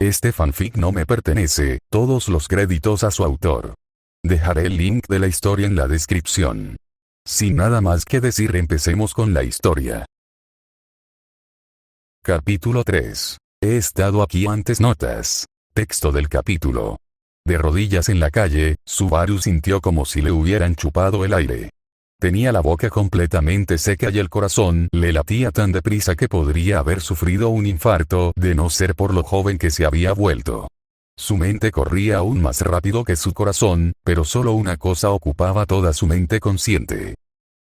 Este fanfic no me pertenece, todos los créditos a su autor. Dejaré el link de la historia en la descripción. Sin nada más que decir, empecemos con la historia. Capítulo 3. He estado aquí antes. Notas. Texto del capítulo. De rodillas en la calle, Subaru sintió como si le hubieran chupado el aire. Tenía la boca completamente seca y el corazón le latía tan deprisa que podría haber sufrido un infarto de no ser por lo joven que se había vuelto. Su mente corría aún más rápido que su corazón, pero solo una cosa ocupaba toda su mente consciente.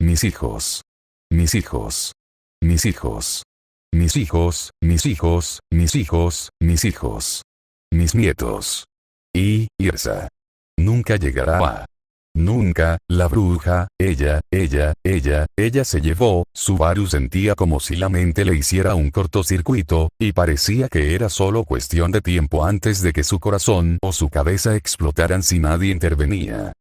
Mis hijos. Mis hijos. Mis hijos. Mis hijos, mis hijos, mis hijos, mis hijos. Mis nietos. Y, Irsa. Nunca llegará a... Nunca, la bruja, ella se llevó. Subaru sentía como si la mente le hiciera un cortocircuito, y parecía que era solo cuestión de tiempo antes de que su corazón o su cabeza explotaran si nadie intervenía.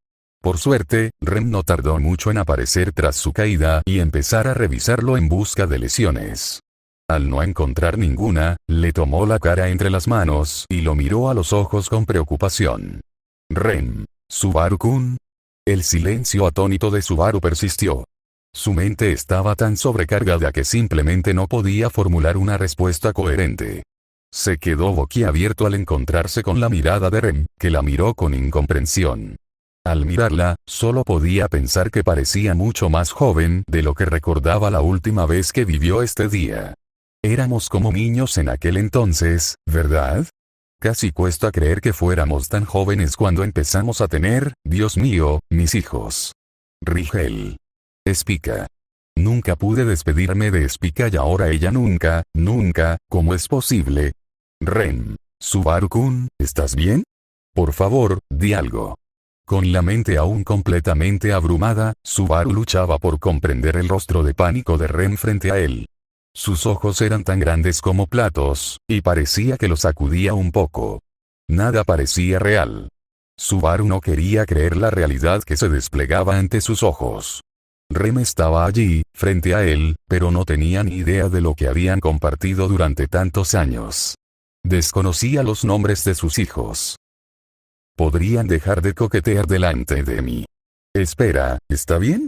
Por suerte, Rem no tardó mucho en aparecer tras su caída y empezar a revisarlo en busca de lesiones. Al no encontrar ninguna, le tomó la cara entre las manos y lo miró a los ojos con preocupación. Rem. Subaru-kun. El silencio atónito de Subaru persistió. Su mente estaba tan sobrecargada que simplemente no podía formular una respuesta coherente. Se quedó boquiabierto al encontrarse con la mirada de Rem, que la miró con incomprensión. Al mirarla, solo podía pensar que parecía mucho más joven de lo que recordaba la última vez que vivió este día. Éramos como niños en aquel entonces, ¿verdad? Casi cuesta creer que fuéramos tan jóvenes cuando empezamos a tener, Dios mío, mis hijos. Rigel. Spica. Nunca pude despedirme de Spica y ahora ella nunca, ¿cómo es posible? Rem. Subaru-kun, ¿estás bien? Por favor, di algo. Con la mente aún completamente abrumada, Subaru luchaba por comprender el rostro de pánico de Rem frente a él. Sus ojos eran tan grandes como platos, y parecía que los sacudía un poco. Nada parecía real. Subaru no quería creer la realidad que se desplegaba ante sus ojos. Rem estaba allí, frente a él, pero no tenía ni idea de lo que habían compartido durante tantos años. Desconocía los nombres de sus hijos. Podrían dejar de coquetear delante de mí. Espera, ¿está bien?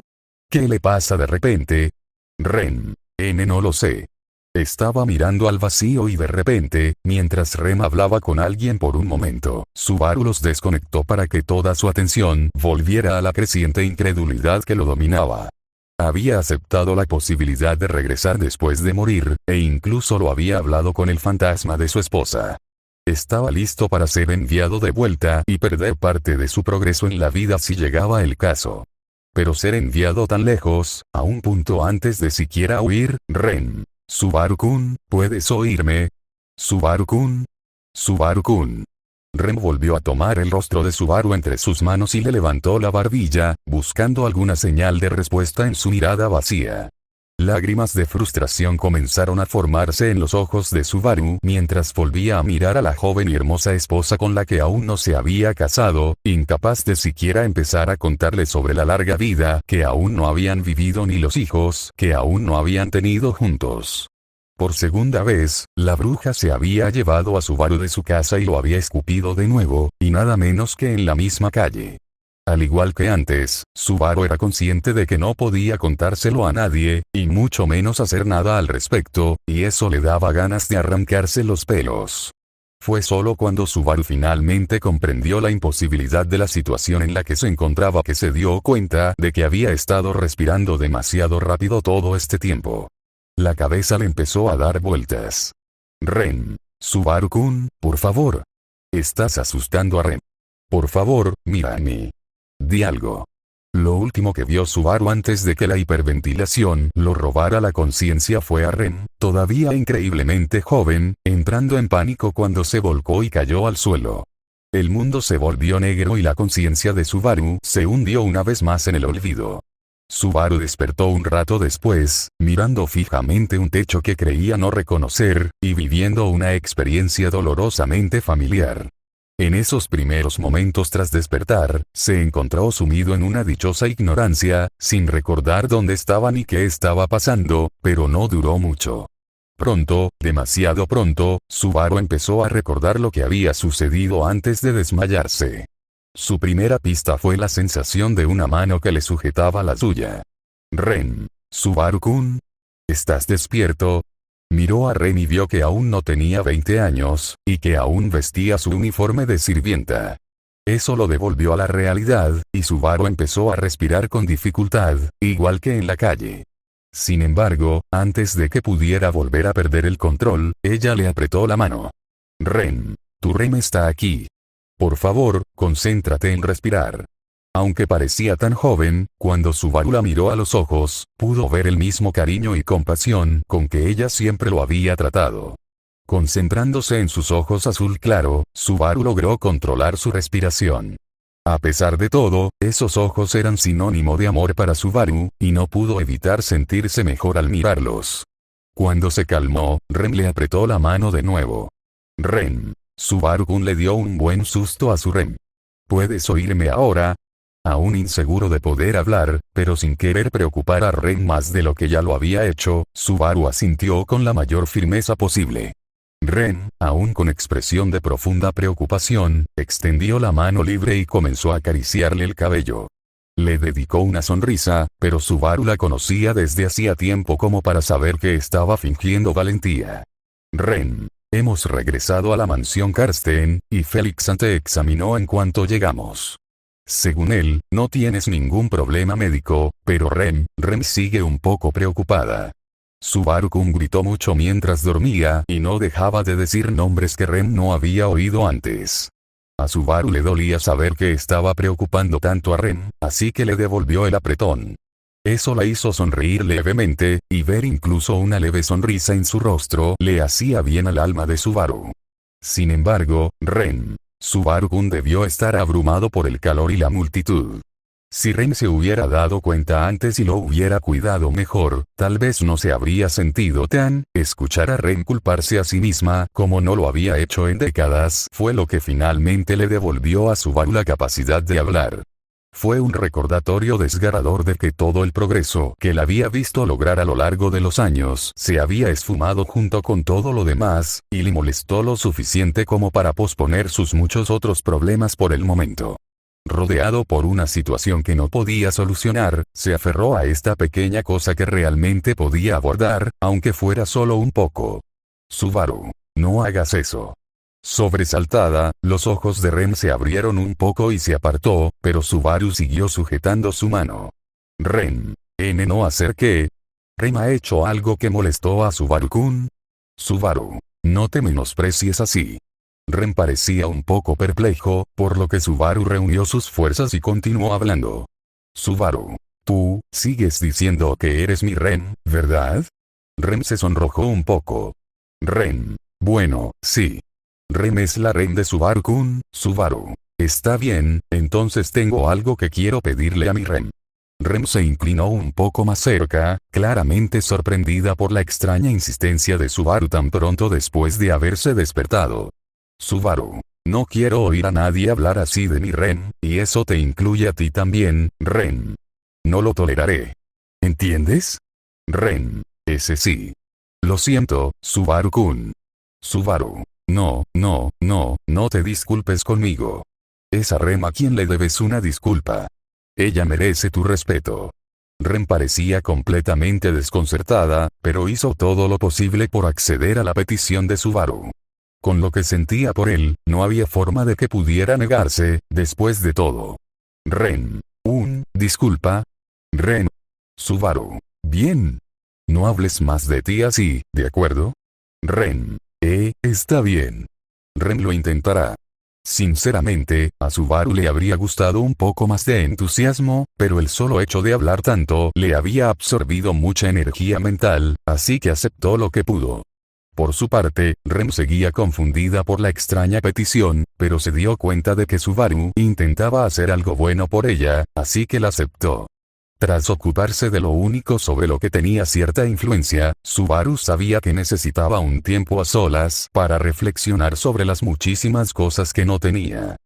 ¿Qué le pasa de repente? Rem. No lo sé. Estaba mirando al vacío y de repente, mientras Rem hablaba con alguien por un momento, Subaru los desconectó para que toda su atención volviera a la creciente incredulidad que lo dominaba. Había aceptado la posibilidad de regresar después de morir, e incluso lo había hablado con el fantasma de su esposa. Estaba listo para ser enviado de vuelta y perder parte de su progreso en la vida si llegaba el caso. Pero ser enviado tan lejos, a un punto antes de siquiera huir, Rem. Subaru-kun, ¿puedes oírme? Subaru-kun. Subaru-kun. Rem volvió a tomar el rostro de Subaru entre sus manos y le levantó la barbilla, buscando alguna señal de respuesta en su mirada vacía. Lágrimas de frustración comenzaron a formarse en los ojos de Subaru mientras volvía a mirar a la joven y hermosa esposa con la que aún no se había casado, incapaz de siquiera empezar a contarle sobre la larga vida que aún no habían vivido ni los hijos que aún no habían tenido juntos. Por segunda vez, la bruja se había llevado a Subaru de su casa y lo había escupido de nuevo, y nada menos que en la misma calle. Al igual que antes, Subaru era consciente de que no podía contárselo a nadie, y mucho menos hacer nada al respecto, y eso le daba ganas de arrancarse los pelos. Fue solo cuando Subaru finalmente comprendió la imposibilidad de la situación en la que se encontraba que se dio cuenta de que había estado respirando demasiado rápido todo este tiempo. La cabeza le empezó a dar vueltas. Rem. Subaru-kun, por favor. Estás asustando a Rem. Por favor, mírame. Di algo. Lo último que vio Subaru antes de que la hiperventilación lo robara la conciencia fue a Rem, todavía increíblemente joven, entrando en pánico cuando se volcó y cayó al suelo. El mundo se volvió negro y la conciencia de Subaru se hundió una vez más en el olvido. Subaru despertó un rato después, mirando fijamente un techo que creía no reconocer, y viviendo una experiencia dolorosamente familiar. En esos primeros momentos tras despertar, se encontró sumido en una dichosa ignorancia, sin recordar dónde estaba ni qué estaba pasando, pero no duró mucho. Pronto, demasiado pronto, Subaru empezó a recordar lo que había sucedido antes de desmayarse. Su primera pista fue la sensación de una mano que le sujetaba la suya. Ren. Subaru-kun. ¿Estás despierto? Miró a Ren y vio que aún no tenía 20 años, y que aún vestía su uniforme de sirvienta. Eso lo devolvió a la realidad, y Subaru empezó a respirar con dificultad, igual que en la calle. Sin embargo, antes de que pudiera volver a perder el control, ella le apretó la mano. Ren. Tu Rem está aquí. Por favor, concéntrate en respirar. Aunque parecía tan joven, cuando Subaru la miró a los ojos, pudo ver el mismo cariño y compasión con que ella siempre lo había tratado. Concentrándose en sus ojos azul claro, Subaru logró controlar su respiración. A pesar de todo, esos ojos eran sinónimo de amor para Subaru, y no pudo evitar sentirse mejor al mirarlos. Cuando se calmó, Ren le apretó la mano de nuevo. Ren. Subaru-kun le dio un buen susto a su Ren. ¿Puedes oírme ahora? Aún inseguro de poder hablar, pero sin querer preocupar a Ren más de lo que ya lo había hecho, Subaru asintió con la mayor firmeza posible. Ren, aún con expresión de profunda preocupación, extendió la mano libre y comenzó a acariciarle el cabello. Le dedicó una sonrisa, pero Subaru la conocía desde hacía tiempo como para saber que estaba fingiendo valentía. Ren. Hemos regresado a la mansión Karsten, y Felix te examinó en cuanto llegamos. Según él, no tienes ningún problema médico, pero Rem sigue un poco preocupada. Subaru-kun gritó mucho mientras dormía y no dejaba de decir nombres que Rem no había oído antes. A Subaru le dolía saber que estaba preocupando tanto a Rem, así que le devolvió el apretón. Eso la hizo sonreír levemente, y ver incluso una leve sonrisa en su rostro le hacía bien al alma de Subaru. Sin embargo, Ren. Subaru-kun debió estar abrumado por el calor y la multitud. Si Ren se hubiera dado cuenta antes y lo hubiera cuidado mejor, tal vez no se habría sentido tan. Escuchar a Ren culparse a sí misma como no lo había hecho en décadas fue lo que finalmente le devolvió a Subaru la capacidad de hablar. Fue un recordatorio desgarrador de que todo el progreso que él había visto lograr a lo largo de los años se había esfumado junto con todo lo demás, y le molestó lo suficiente como para posponer sus muchos otros problemas por el momento. Rodeado por una situación que no podía solucionar, se aferró a esta pequeña cosa que realmente podía abordar, aunque fuera solo un poco. Subaru, no hagas eso. Sobresaltada, los ojos de Ren se abrieron un poco y se apartó, pero Subaru siguió sujetando su mano. Ren. ¿No hacer qué? ¿Ren ha hecho algo que molestó a Subaru-kun? Subaru. No te menosprecies así. Ren parecía un poco perplejo, por lo que Subaru reunió sus fuerzas y continuó hablando. Subaru. Tú, sigues diciendo que eres mi Ren, ¿verdad? Ren se sonrojó un poco. Ren. Bueno, sí. Ren es la Ren de Subaru-kun. Subaru. Está bien, entonces tengo algo que quiero pedirle a mi Ren. Ren se inclinó un poco más cerca, claramente sorprendida por la extraña insistencia de Subaru tan pronto después de haberse despertado. Subaru. No quiero oír a nadie hablar así de mi Ren, y eso te incluye a ti también, Ren. No lo toleraré. ¿Entiendes? Ren. Ese sí. Lo siento, Subaru-kun. Subaru. No te disculpes conmigo. Es a Ren a quien le debes una disculpa. Ella merece tu respeto. Ren parecía completamente desconcertada, pero hizo todo lo posible por acceder a la petición de Subaru. Con lo que sentía por él, no había forma de que pudiera negarse, después de todo. Ren. Disculpa. Ren. Subaru. Bien. No hables más de ti así, ¿de acuerdo? Ren. Está bien. Ren lo intentará. Sinceramente, a Subaru le habría gustado un poco más de entusiasmo, pero el solo hecho de hablar tanto le había absorbido mucha energía mental, así que aceptó lo que pudo. Por su parte, Ren seguía confundida por la extraña petición, pero se dio cuenta de que Subaru intentaba hacer algo bueno por ella, así que la aceptó. Tras ocuparse de lo único sobre lo que tenía cierta influencia, Subaru sabía que necesitaba un tiempo a solas para reflexionar sobre las muchísimas cosas que no tenía.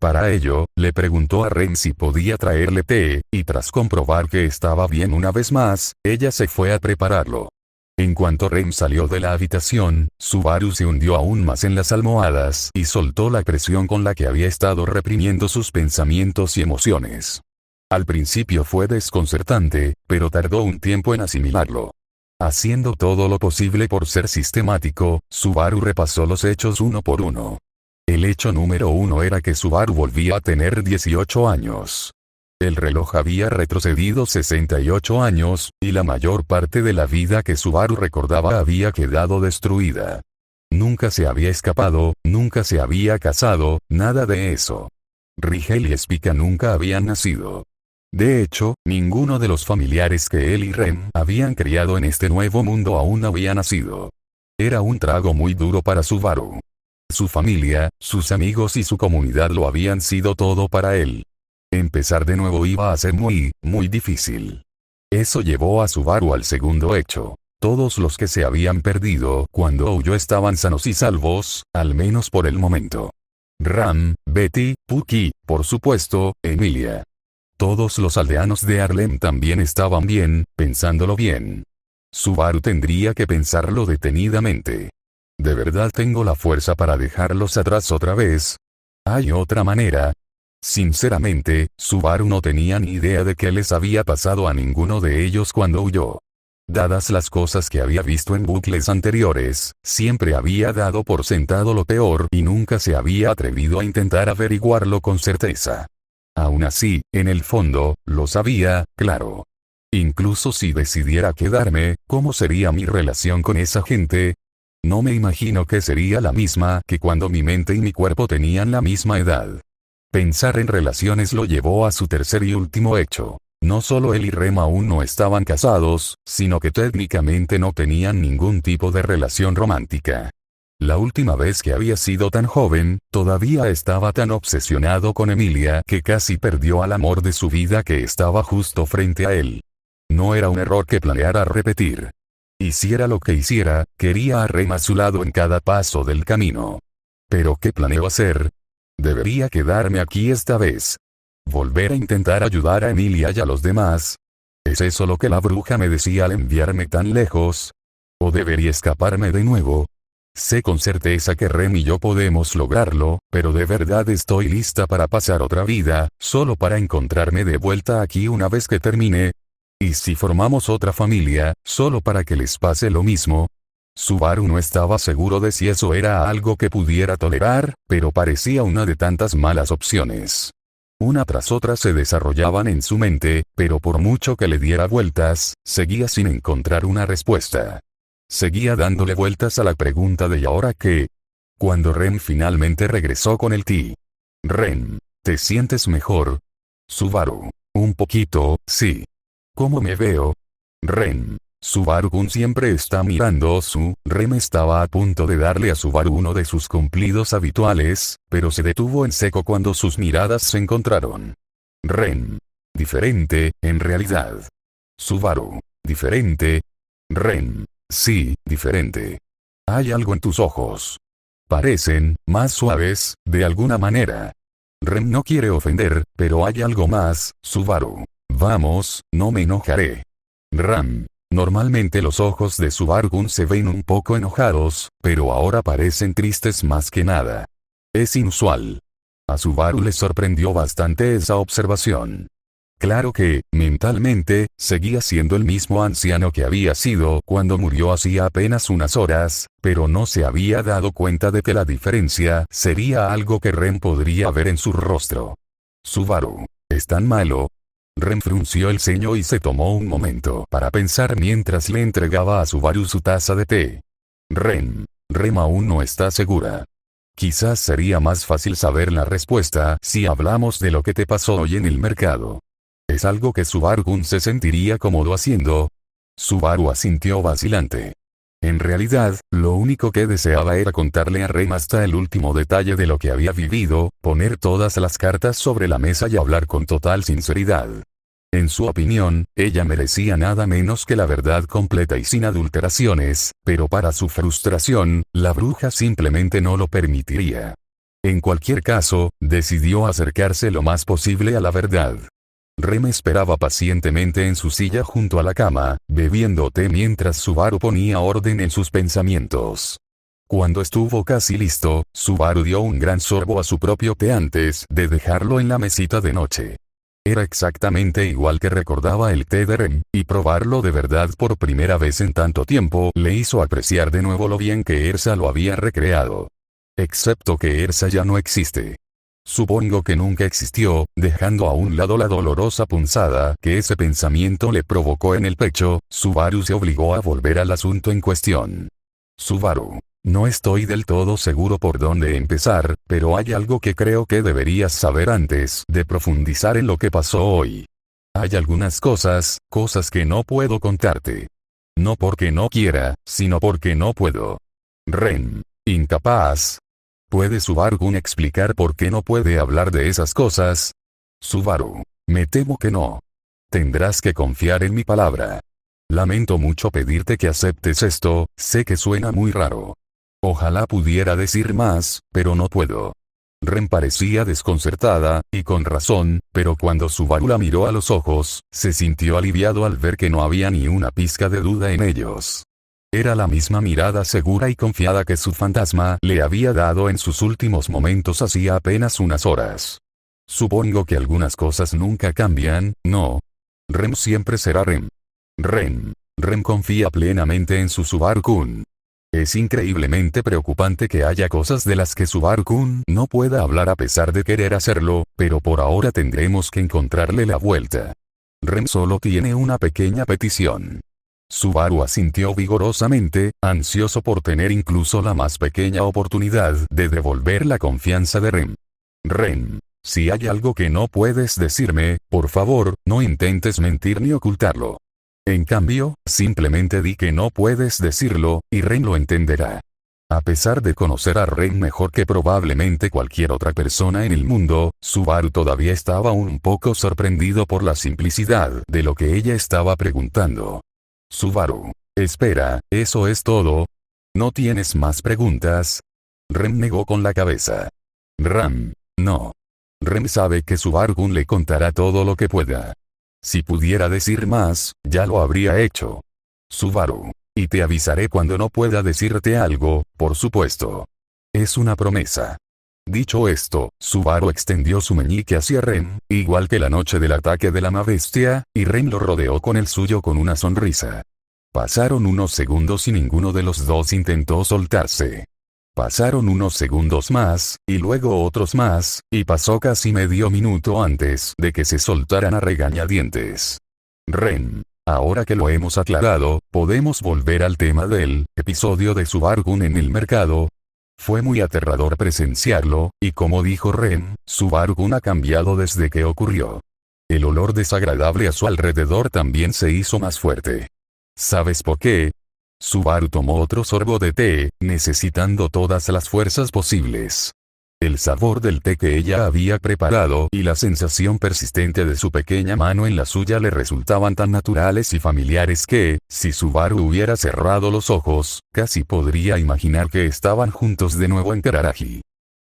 Para ello, le preguntó a Ren si podía traerle té, y tras comprobar que estaba bien una vez más, ella se fue a prepararlo. En cuanto Rem salió de la habitación, Subaru se hundió aún más en las almohadas y soltó la presión con la que había estado reprimiendo sus pensamientos y emociones. Al principio fue desconcertante, pero tardó un tiempo en asimilarlo. Haciendo todo lo posible por ser sistemático, Subaru repasó los hechos uno por uno. El hecho número 1 era que Subaru volvía a tener 18 años. El reloj había retrocedido 68 años, y la mayor parte de la vida que Subaru recordaba había quedado destruida. Nunca se había escapado, nunca se había casado, nada de eso. Rigel y Spica nunca habían nacido. De hecho, ninguno de los familiares que él y Rem habían criado en este nuevo mundo aún había nacido. Era un trago muy duro para Subaru. Su familia, sus amigos y su comunidad lo habían sido todo para él. Empezar de nuevo iba a ser muy difícil. Eso llevó a Subaru al segundo hecho. Todos los que se habían perdido cuando huyó estaban sanos y salvos, al menos por el momento. Ram, Betty, Puki, por supuesto, Emilia. Todos los aldeanos de Harlem también estaban bien, pensándolo bien. Subaru tendría que pensarlo detenidamente. ¿De verdad tengo la fuerza para dejarlos atrás otra vez? ¿Hay otra manera? Sinceramente, Subaru no tenía ni idea de qué les había pasado a ninguno de ellos cuando huyó. Dadas las cosas que había visto en bucles anteriores, siempre había dado por sentado lo peor y nunca se había atrevido a intentar averiguarlo con certeza. Aún así, en el fondo, lo sabía, claro. Incluso si decidiera quedarme, ¿cómo sería mi relación con esa gente? No me imagino que sería la misma que cuando mi mente y mi cuerpo tenían la misma edad. Pensar en relaciones lo llevó a su tercer y último hecho. No solo él y Rem aún no estaban casados, sino que técnicamente no tenían ningún tipo de relación romántica. La última vez que había sido tan joven, todavía estaba tan obsesionado con Emilia que casi perdió al amor de su vida que estaba justo frente a él. No era un error que planeara repetir. Hiciera lo que hiciera, quería a Rem a su lado en cada paso del camino. ¿Pero qué planeo hacer? ¿Debería quedarme aquí esta vez? ¿Volver a intentar ayudar a Emilia y a los demás? ¿Es eso lo que la bruja me decía al enviarme tan lejos? ¿O debería escaparme de nuevo? Sé con certeza que Rem y yo podemos lograrlo, pero de verdad estoy lista para pasar otra vida, solo para encontrarme de vuelta aquí una vez que termine. ¿Y si formamos otra familia, solo para que les pase lo mismo? Subaru no estaba seguro de si eso era algo que pudiera tolerar, pero parecía una de tantas malas opciones. Una tras otra se desarrollaban en su mente, pero por mucho que le diera vueltas, seguía sin encontrar una respuesta. Seguía dándole vueltas a la pregunta de ¿y ahora qué? Cuando Rem finalmente regresó con el té. Rem, ¿te sientes mejor? Subaru, un poquito, sí. ¿Cómo me veo? Rem. Subaru-kun siempre está mirando Rem estaba a punto de darle a Subaru uno de sus cumplidos habituales, pero se detuvo en seco cuando sus miradas se encontraron. Rem. Diferente, en realidad. Subaru. Diferente. Rem. Sí, diferente. Hay algo en tus ojos. Parecen más suaves, de alguna manera. Rem no quiere ofender, pero hay algo más, Subaru. Vamos, no me enojaré. Ram. Normalmente los ojos de Subaru-kun se ven un poco enojados, pero ahora parecen tristes más que nada. Es inusual. A Subaru le sorprendió bastante esa observación. Claro que, mentalmente, seguía siendo el mismo anciano que había sido cuando murió hacía apenas unas horas, pero no se había dado cuenta de que la diferencia sería algo que Rem podría ver en su rostro. Subaru, ¿es tan malo? Rem frunció el ceño y se tomó un momento para pensar mientras le entregaba a Subaru su taza de té. Rem aún no está segura. Quizás sería más fácil saber la respuesta si hablamos de lo que te pasó hoy en el mercado. ¿Es algo que Subaru-kun se sentiría cómodo haciendo? Subaru asintió vacilante. En realidad, lo único que deseaba era contarle a Rem hasta el último detalle de lo que había vivido, poner todas las cartas sobre la mesa y hablar con total sinceridad. En su opinión, ella merecía nada menos que la verdad completa y sin adulteraciones, pero para su frustración, la bruja simplemente no lo permitiría. En cualquier caso, decidió acercarse lo más posible a la verdad. Rem esperaba pacientemente en su silla junto a la cama, bebiendo té mientras Subaru ponía orden en sus pensamientos. Cuando estuvo casi listo, Subaru dio un gran sorbo a su propio té antes de dejarlo en la mesita de noche. Era exactamente igual que recordaba el té de Rem, y probarlo de verdad por primera vez en tanto tiempo le hizo apreciar de nuevo lo bien que Ersa lo había recreado. Excepto que Ersa ya no existe. Supongo que nunca existió, dejando a un lado la dolorosa punzada que ese pensamiento le provocó en el pecho. Subaru se obligó a volver al asunto en cuestión. Subaru. No estoy del todo seguro por dónde empezar, pero hay algo que creo que deberías saber antes de profundizar en lo que pasó hoy. Hay algunas cosas que no puedo contarte. No porque no quiera, sino porque no puedo. Rem. Incapaz. ¿Puede Subaru explicar por qué no puede hablar de esas cosas? Subaru. Me temo que no. Tendrás que confiar en mi palabra. Lamento mucho pedirte que aceptes esto, sé que suena muy raro. Ojalá pudiera decir más, pero no puedo. Rem parecía desconcertada, y con razón, pero cuando Subaru la miró a los ojos, se sintió aliviado al ver que no había ni una pizca de duda en ellos. Era la misma mirada segura y confiada que su fantasma le había dado en sus últimos momentos hacía apenas unas horas. Supongo que algunas cosas nunca cambian, ¿no? Rem siempre será Rem. Rem confía plenamente en su Subaru-kun. Es increíblemente preocupante que haya cosas de las que Subaru-kun no pueda hablar a pesar de querer hacerlo, pero por ahora tendremos que encontrarle la vuelta. Rem solo tiene una pequeña petición. Subaru asintió vigorosamente, ansioso por tener incluso la más pequeña oportunidad de devolver la confianza de Rem. Rem, si hay algo que no puedes decirme, por favor, no intentes mentir ni ocultarlo. En cambio, simplemente di que no puedes decirlo, y Rem lo entenderá. A pesar de conocer a Rem mejor que probablemente cualquier otra persona en el mundo, Subaru todavía estaba un poco sorprendido por la simplicidad de lo que ella estaba preguntando. Subaru. Espera, ¿eso es todo? ¿No tienes más preguntas? Rem negó con la cabeza. No. Rem sabe que Subaru le contará todo lo que pueda. Si pudiera decir más, ya lo habría hecho. Subaru. Y te avisaré cuando no pueda decirte algo, por supuesto. Es una promesa. Dicho esto, Subaru extendió su meñique hacia Rem, igual que la noche del ataque de la bestia, y Rem lo rodeó con el suyo con una sonrisa. Pasaron unos segundos y ninguno de los dos intentó soltarse. Pasaron unos segundos más, y luego otros más, y pasó casi medio minuto antes de que se soltaran a regañadientes. Rem. Ahora que lo hemos aclarado, ¿podemos volver al tema del episodio de Subaru-kun en el mercado? Fue muy aterrador presenciarlo, y como dijo Rem, Subaru-kun ha cambiado desde que ocurrió. El olor desagradable a su alrededor también se hizo más fuerte. ¿Sabes por qué? Subaru tomó otro sorbo de té, necesitando todas las fuerzas posibles. El sabor del té que ella había preparado y la sensación persistente de su pequeña mano en la suya le resultaban tan naturales y familiares que, si Subaru hubiera cerrado los ojos, casi podría imaginar que estaban juntos de nuevo en Kararaji.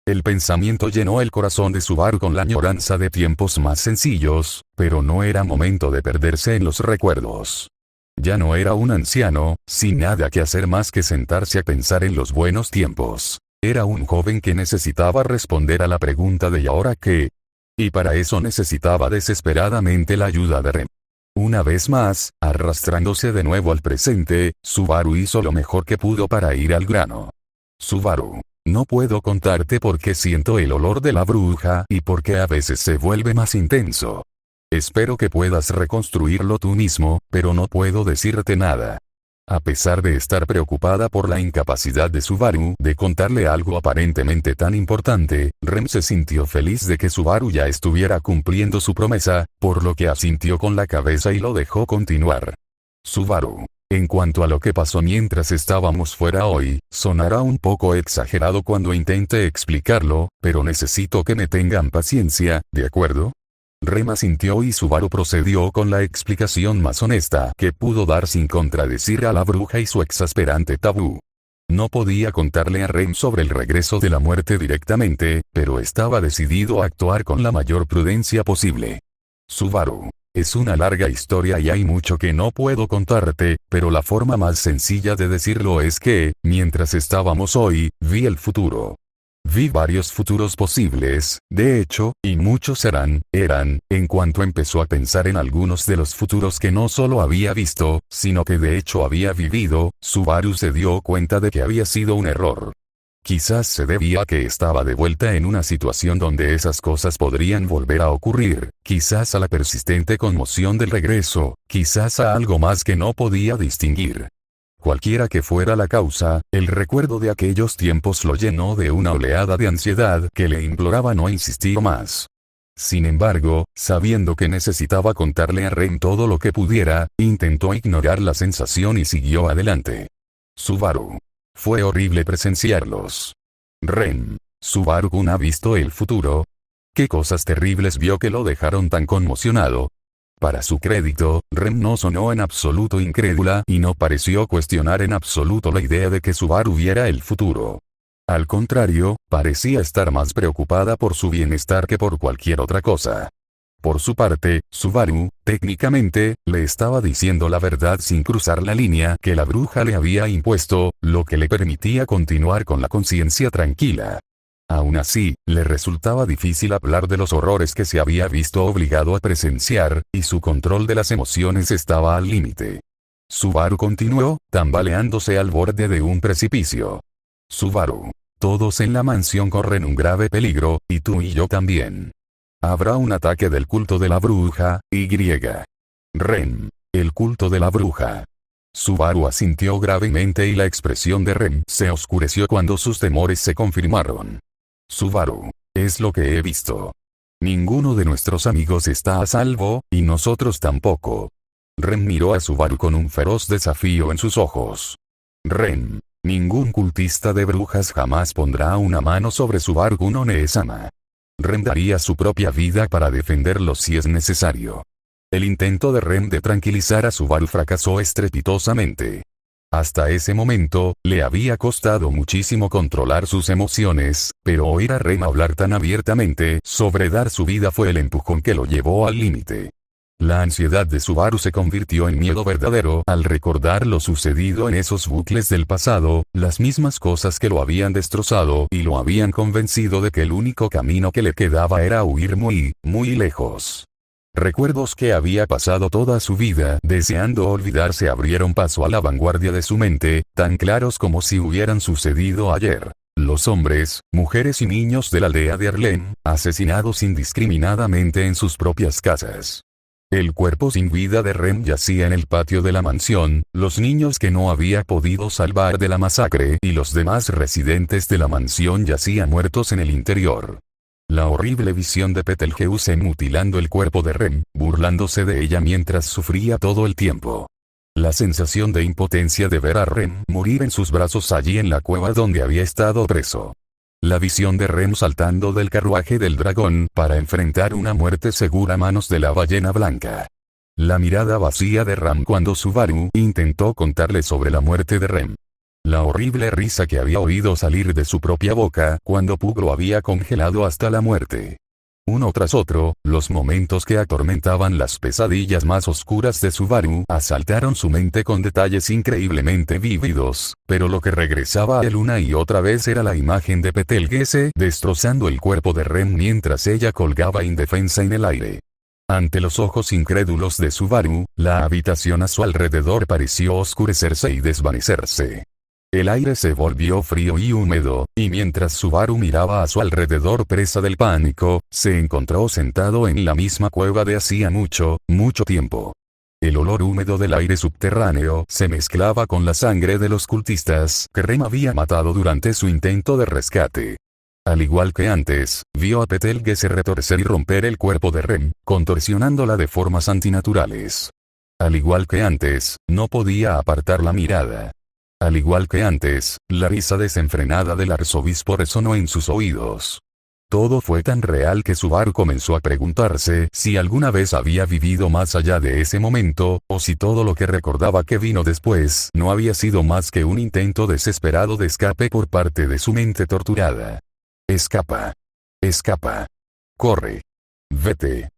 El pensamiento llenó el corazón de Subaru con la añoranza de tiempos más sencillos, pero no era momento de perderse en los recuerdos. Ya no era un anciano, sin nada que hacer más que sentarse a pensar en los buenos tiempos. Era un joven que necesitaba responder a la pregunta de ¿y ahora qué? Y para eso necesitaba desesperadamente la ayuda de Rem. Una vez más, arrastrándose de nuevo al presente, Subaru hizo lo mejor que pudo para ir al grano. Subaru. No puedo contarte por qué siento el olor de la bruja y por qué a veces se vuelve más intenso. Espero que puedas reconstruirlo tú mismo, pero no puedo decirte nada. A pesar de estar preocupada por la incapacidad de Subaru de contarle algo aparentemente tan importante, Rem se sintió feliz de que Subaru ya estuviera cumpliendo su promesa, por lo que asintió con la cabeza y lo dejó continuar. Subaru. En cuanto a lo que pasó mientras estábamos fuera hoy, sonará un poco exagerado cuando intente explicarlo, pero necesito que me tengan paciencia, ¿de acuerdo? Rem asintió y Subaru procedió con la explicación más honesta que pudo dar sin contradecir a la bruja y su exasperante tabú. No podía contarle a Rem sobre el regreso de la muerte directamente, pero estaba decidido a actuar con la mayor prudencia posible. Subaru. Es una larga historia y hay mucho que no puedo contarte, pero la forma más sencilla de decirlo es que, mientras estábamos hoy, vi el futuro. Vi varios futuros posibles, de hecho, y muchos eran, en cuanto empezó a pensar en algunos de los futuros que no solo había visto, sino que de hecho había vivido, Subaru se dio cuenta de que había sido un error. Quizás se debía a que estaba de vuelta en una situación donde esas cosas podrían volver a ocurrir, quizás a la persistente conmoción del regreso, quizás a algo más que no podía distinguir. Cualquiera que fuera la causa, el recuerdo de aquellos tiempos lo llenó de una oleada de ansiedad que le imploraba no insistir más. Sin embargo, sabiendo que necesitaba contarle a Ren todo lo que pudiera, intentó ignorar la sensación y siguió adelante. Subaru. Fue horrible presenciarlos. Ren. ¿Subaru-kun ha visto el futuro? ¿Qué cosas terribles vio que lo dejaron tan conmocionado? Para su crédito, Ren no sonó en absoluto incrédula y no pareció cuestionar en absoluto la idea de que Subaru viera el futuro. Al contrario, parecía estar más preocupada por su bienestar que por cualquier otra cosa. Por su parte, Subaru, técnicamente, le estaba diciendo la verdad sin cruzar la línea que la bruja le había impuesto, lo que le permitía continuar con la conciencia tranquila. Aún así, le resultaba difícil hablar de los horrores que se había visto obligado a presenciar, y su control de las emociones estaba al límite. Subaru continuó, tambaleándose al borde de un precipicio. Subaru. Todos en la mansión corren un grave peligro, y tú y yo también. Habrá un ataque del culto de la bruja, y. Ren. El culto de la bruja. Subaru asintió gravemente y la expresión de Ren se oscureció cuando sus temores se confirmaron. Subaru. Es lo que he visto. Ninguno de nuestros amigos está a salvo, y nosotros tampoco. Ren miró a Subaru con un feroz desafío en sus ojos. Ren. Ningún cultista de brujas jamás pondrá una mano sobre Subaru no One-sama. Ren daría su propia vida para defenderlo si es necesario. El intento de Ren de tranquilizar a Subaru fracasó estrepitosamente. Hasta ese momento, le había costado muchísimo controlar sus emociones, pero oír a Ren hablar tan abiertamente sobre dar su vida fue el empujón que lo llevó al límite. La ansiedad de Subaru se convirtió en miedo verdadero al recordar lo sucedido en esos bucles del pasado, las mismas cosas que lo habían destrozado y lo habían convencido de que el único camino que le quedaba era huir muy, muy lejos. Recuerdos que había pasado toda su vida deseando olvidar se abrieron paso a la vanguardia de su mente, tan claros como si hubieran sucedido ayer. Los hombres, mujeres y niños de la aldea de Harlem, asesinados indiscriminadamente en sus propias casas. El cuerpo sin vida de Ren yacía en el patio de la mansión, los niños que no había podido salvar de la masacre y los demás residentes de la mansión yacían muertos en el interior. La horrible visión de Betelgeuse mutilando el cuerpo de Ren, burlándose de ella mientras sufría todo el tiempo. La sensación de impotencia de ver a Ren morir en sus brazos allí en la cueva donde había estado preso. La visión de Ren saltando del carruaje del dragón para enfrentar una muerte segura a manos de la ballena blanca. La mirada vacía de Ram cuando Subaru intentó contarle sobre la muerte de Ren. La horrible risa que había oído salir de su propia boca cuando Pug lo había congelado hasta la muerte. Uno tras otro, los momentos que atormentaban las pesadillas más oscuras de Subaru asaltaron su mente con detalles increíblemente vívidos, pero lo que regresaba a él una y otra vez era la imagen de Betelgeuse destrozando el cuerpo de Ren mientras ella colgaba indefensa en el aire. Ante los ojos incrédulos de Subaru, la habitación a su alrededor pareció oscurecerse y desvanecerse. El aire se volvió frío y húmedo, y mientras Subaru miraba a su alrededor presa del pánico, se encontró sentado en la misma cueva de hacía mucho, mucho tiempo. El olor húmedo del aire subterráneo se mezclaba con la sangre de los cultistas que Ren había matado durante su intento de rescate. Al igual que antes, vio a Betelgeuse retorcer y romper el cuerpo de Ren, contorsionándola de formas antinaturales. Al igual que antes, no podía apartar la mirada. Al igual que antes, la risa desenfrenada del arzobispo resonó en sus oídos. Todo fue tan real que Subaru comenzó a preguntarse si alguna vez había vivido más allá de ese momento, o si todo lo que recordaba que vino después no había sido más que un intento desesperado de escape por parte de su mente torturada. Escapa. Escapa. Corre. Vete.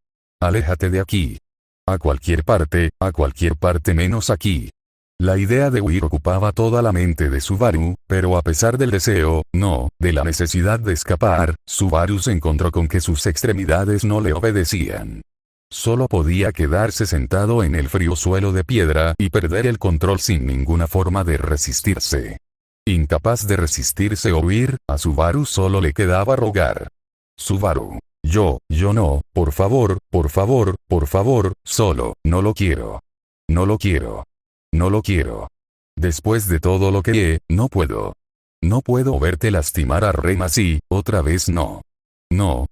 Aléjate de aquí. A cualquier parte menos aquí. La idea de huir ocupaba toda la mente de Subaru, pero a pesar del deseo, no, de la necesidad de escapar, Subaru se encontró con que sus extremidades no le obedecían. Solo podía quedarse sentado en el frío suelo de piedra y perder el control sin ninguna forma de resistirse. Incapaz de resistirse o huir, a Subaru solo le quedaba rogar. Subaru. Yo no, por favor, solo, no lo quiero. No lo quiero. No lo quiero. Después de todo lo que no puedo. No puedo verte lastimar a Rem así, otra vez no. No,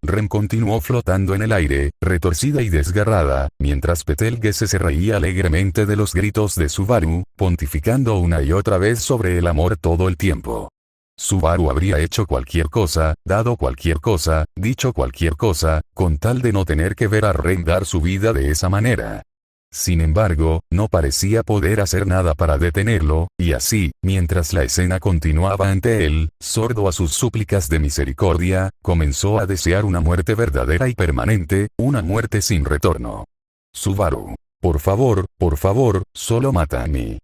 Rem continuó flotando en el aire, retorcida y desgarrada, mientras Betelgeuse se reía alegremente de los gritos de Subaru, pontificando una y otra vez sobre el amor todo el tiempo. Subaru habría hecho cualquier cosa, dado cualquier cosa, dicho cualquier cosa, con tal de no tener que ver a Rem dar su vida de esa manera. Sin embargo, no parecía poder hacer nada para detenerlo, y así, mientras la escena continuaba ante él, sordo a sus súplicas de misericordia, comenzó a desear una muerte verdadera y permanente, una muerte sin retorno. Subaru. Por favor, solo mata a mí.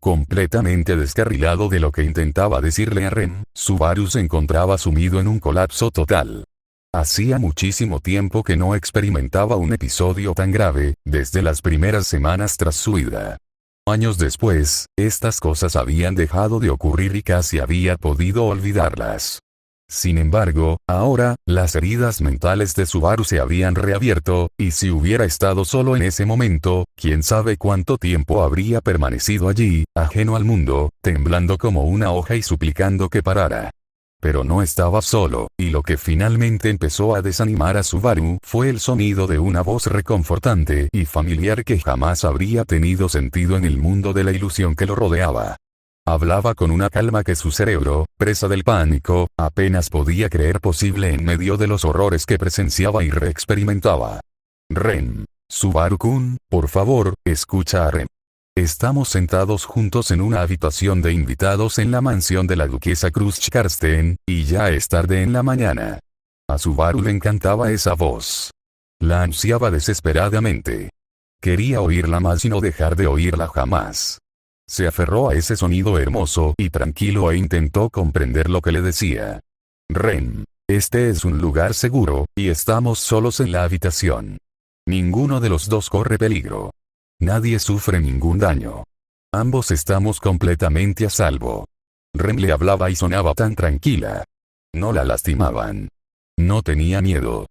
Completamente descarrilado de lo que intentaba decirle a Rem, Subaru se encontraba sumido en un colapso total. Hacía muchísimo tiempo que no experimentaba un episodio tan grave, desde las primeras semanas tras su ida. Años después, estas cosas habían dejado de ocurrir y casi había podido olvidarlas. Sin embargo, ahora, las heridas mentales de Subaru se habían reabierto, y si hubiera estado solo en ese momento, quién sabe cuánto tiempo habría permanecido allí, ajeno al mundo, temblando como una hoja y suplicando que parara. Pero no estaba solo, y lo que finalmente empezó a desanimar a Subaru fue el sonido de una voz reconfortante y familiar que jamás habría tenido sentido en el mundo de la ilusión que lo rodeaba. Hablaba con una calma que su cerebro, presa del pánico, apenas podía creer posible en medio de los horrores que presenciaba y reexperimentaba. Rem. Subaru-kun, por favor, escucha a Rem. Estamos sentados juntos en una habitación de invitados en la mansión de la duquesa Kruskarsten, y ya es tarde en la mañana. A Subaru le encantaba esa voz. La ansiaba desesperadamente. Quería oírla más y no dejar de oírla jamás. Se aferró a ese sonido hermoso y tranquilo e intentó comprender lo que le decía. Rem. Este es un lugar seguro, y estamos solos en la habitación. Ninguno de los dos corre peligro. Nadie sufre ningún daño. Ambos estamos completamente a salvo. Rem le hablaba y sonaba tan tranquila. No la lastimaban. No tenía miedo.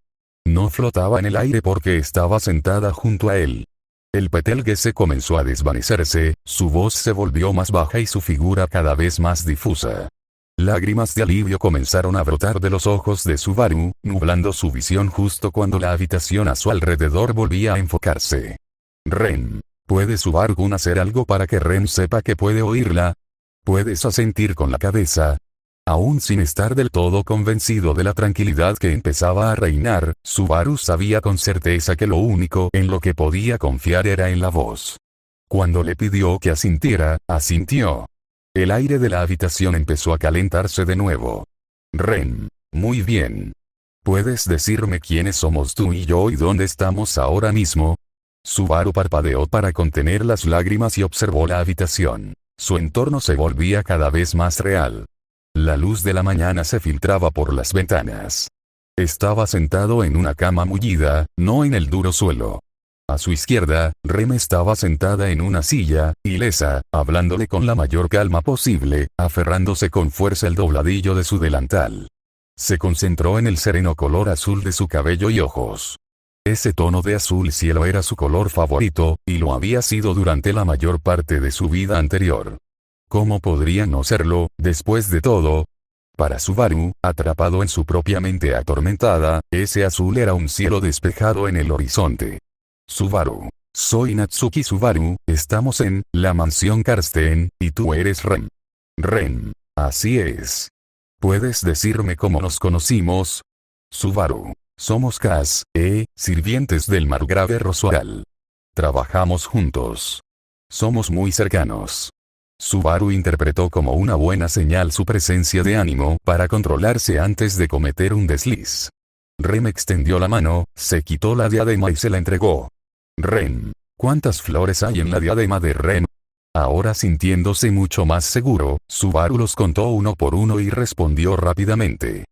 No flotaba en el aire porque estaba sentada junto a él. El Betelgeuse comenzó a desvanecerse, su voz se volvió más baja y su figura cada vez más difusa. Lágrimas de alivio comenzaron a brotar de los ojos de Subaru, nublando su visión justo cuando la habitación a su alrededor volvía a enfocarse. Rem. ¿Puede Subaru-kun hacer algo para que Rem sepa que puede oírla? ¿Puedes asentir con la cabeza? Aún sin estar del todo convencido de la tranquilidad que empezaba a reinar, Subaru sabía con certeza que lo único en lo que podía confiar era en la voz. Cuando le pidió que asintiera, asintió. El aire de la habitación empezó a calentarse de nuevo. Rem. Muy bien. ¿Puedes decirme quiénes somos tú y yo y dónde estamos ahora mismo? Subaru parpadeó para contener las lágrimas y observó la habitación. Su entorno se volvía cada vez más real. La luz de la mañana se filtraba por las ventanas. Estaba sentado en una cama mullida, no en el duro suelo. A su izquierda, Rem estaba sentada en una silla, ilesa, hablándole con la mayor calma posible, aferrándose con fuerza el dobladillo de su delantal. Se concentró en el sereno color azul de su cabello y ojos. Ese tono de azul cielo era su color favorito, y lo había sido durante la mayor parte de su vida anterior. ¿Cómo podría no serlo, después de todo? Para Subaru, atrapado en su propia mente atormentada, ese azul era un cielo despejado en el horizonte. Subaru. Soy Natsuki Subaru, estamos en la mansión Karsten, y tú eres Rem. Rem. Así es. ¿Puedes decirme cómo nos conocimos? Subaru. Somos sirvientes del margrave Roswaal. Trabajamos juntos. Somos muy cercanos. Subaru interpretó como una buena señal su presencia de ánimo para controlarse antes de cometer un desliz. Ren extendió la mano, se quitó la diadema y se la entregó. Ren. ¿Cuántas flores hay en la diadema de Ren? Ahora sintiéndose mucho más seguro, Subaru los contó uno por uno y respondió rápidamente.